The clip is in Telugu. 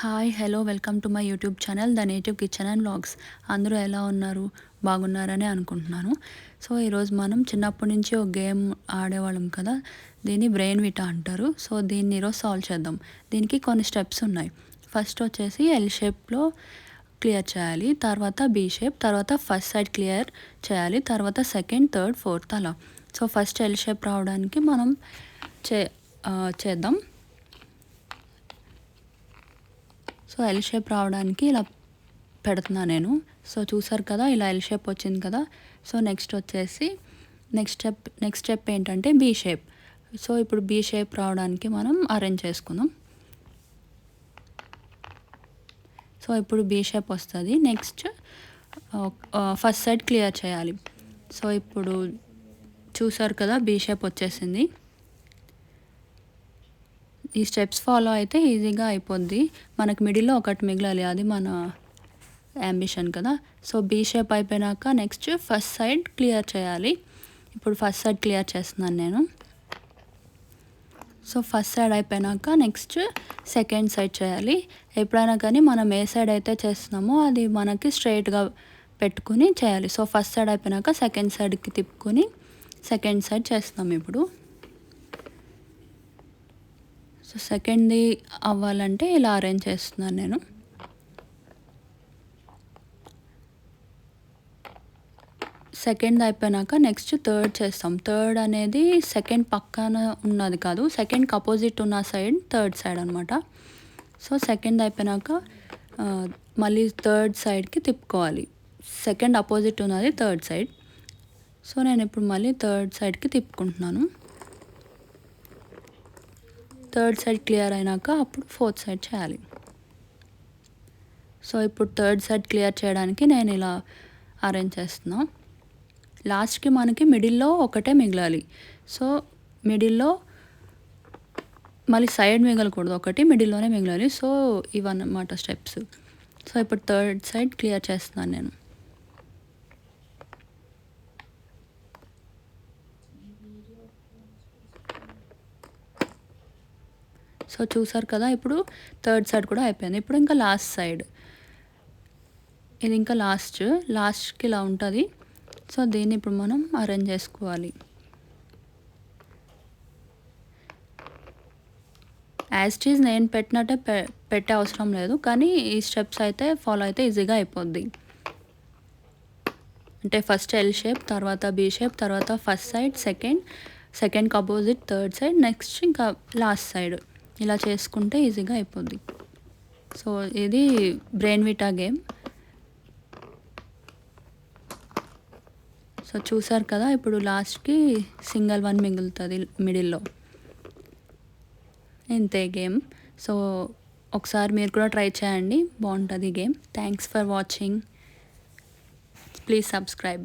Hi hello welcome to my YouTube channel the native kitchen and vlogs. అందరూ ఎలా ఉన్నారు? బాగున్నారని అనుకుంటున్నాను. సో ఈరోజు మనం చిన్నప్పటి నుంచి ఒక గేమ్ ఆడేవాళ్ళం కదా, దీన్ని బ్రెయిన్ విటా అంటారు. సో దీన్ని ఈరోజు సాల్వ్ చేద్దాం. దీనికి కొన్ని స్టెప్స్ ఉన్నాయి. ఫస్ట్ వచ్చేసి ఎల్ షేప్లో క్లియర్ చేయాలి, తర్వాత బీ షేప్, తర్వాత ఫస్ట్ సైడ్ క్లియర్ చేయాలి, తర్వాత సెకండ్, థర్డ్, ఫోర్త్ అలా. సో ఫస్ట్ ఎల్ షేప్ రావడానికి మనం చేద్దాం. సో ఎల్ షేప్ రావడానికి ఇలా పెడుతున్నా నేను. సో చూసారు కదా, ఇలా ఎల్ షేప్ వచ్చింది కదా. సో నెక్స్ట్ వచ్చేసి నెక్స్ట్ స్టెప్ ఏంటంటే బీ షేప్. సో ఇప్పుడు బీ షేప్ రావడానికి మనం అరేంజ్ చేసుకుందాం. సో ఇప్పుడు బీ షేప్ వస్తుంది. నెక్స్ట్ ఫస్ట్ సైడ్ క్లియర్ చేయాలి. సో ఇప్పుడు చూసారు కదా, బీ షేప్ వచ్చేసింది. ఈ స్టెప్స్ ఫాలో అయితే ఈజీగా అయిపోద్ది. మనకు మిడిల్లో ఒకటి మిగలాలి, అది మన యాంబిషన్ కదా. సో బీ షేప్ అయిపోయినాక నెక్స్ట్ ఫస్ట్ సైడ్ క్లియర్ చేయాలి. ఇప్పుడు ఫస్ట్ సైడ్ క్లియర్ చేస్తున్నాను నేను. సో ఫస్ట్ సైడ్ అయిపోయినాక నెక్స్ట్ సెకండ్ సైడ్ చేయాలి. ఎప్పుడైనా కానీ మనం ఏ సైడ్ అయితే చేస్తున్నామో అది మనకి స్ట్రైట్గా పెట్టుకుని చేయాలి. సో ఫస్ట్ సైడ్ అయిపోయినాక సెకండ్ సైడ్కి తిప్పుకొని సెకండ్ సైడ్ చేస్తున్నాం ఇప్పుడు. సో సెకండ్ది అవ్వాలంటే ఇలా అరేంజ్ చేస్తున్నాను నేను. సెకండ్ అయిపోయినాక నెక్స్ట్ థర్డ్ చేస్తాం. థర్డ్ అనేది సెకండ్ పక్కన ఉన్నది కాదు, సెకండ్కి అపోజిట్ ఉన్న సైడ్ థర్డ్ సైడ్ అనమాట. సో సెకండ్ అయిపోయినాక మళ్ళీ థర్డ్ సైడ్కి తిప్పుకోవాలి. సెకండ్ అపోజిట్ ఉన్నది థర్డ్ సైడ్. సో నేను ఇప్పుడు మళ్ళీ థర్డ్ సైడ్కి తిప్పుకుంటున్నాను. థర్డ్ సైడ్ క్లియర్ అయినాక అప్పుడు ఫోర్త్ సైడ్ చేయాలి. సో ఇప్పుడు థర్డ్ సైడ్ క్లియర్ చేయడానికి నేను ఇలా అరేంజ్ చేస్తున్నా. లాస్ట్కి మనకి మిడిల్లో ఒకటే మిగలాలి. సో మిడిల్లో మళ్ళీ సైడ్ మిగలకూడదు, ఒకటి మిడిల్లోనే మిగలాలి. సో ఇవన్నమాట స్టెప్స్. సో ఇప్పుడు థర్డ్ సైడ్ క్లియర్ చేస్తున్నాను నేను. సో చూసారు కదా, ఇప్పుడు థర్డ్ సైడ్ కూడా అయిపోయింది. ఇప్పుడు ఇంకా లాస్ట్ సైడ్, ఇది ఇంకా లాస్ట్కి ఇలా ఉంటుంది. సో దీన్ని ఇప్పుడు మనం అరేంజ్ చేసుకోవాలి. యాజ్ ఇట్ ఈజ్ నేను పెట్టినట్టే పెట్టే అవసరం లేదు, కానీ ఈ స్టెప్స్ అయితే ఫాలో అయితే ఈజీగా అయిపోద్ది. అంటే ఫస్ట్ ఎల్ షేప్, తర్వాత బీ షేప్, తర్వాత ఫస్ట్ సైడ్, సెకండ్కి అపోజిట్ థర్డ్ సైడ్, నెక్స్ట్ ఇంకా లాస్ట్ సైడ్, ఇలా చేసుకుంటే ఈజీగా అయిపోద్ది. సో ఇది బ్రెయిన్ విటా గేమ్. సో చూసారు కదా, ఇప్పుడు లాస్ట్కి సింగిల్ వన్ మిగులుతుంది మిడిల్లో. ఇంతే గేమ్. సో ఒకసారి మీరు కూడా ట్రై చేయండి, బాగుంటుంది game. Thanks for watching. Please subscribe.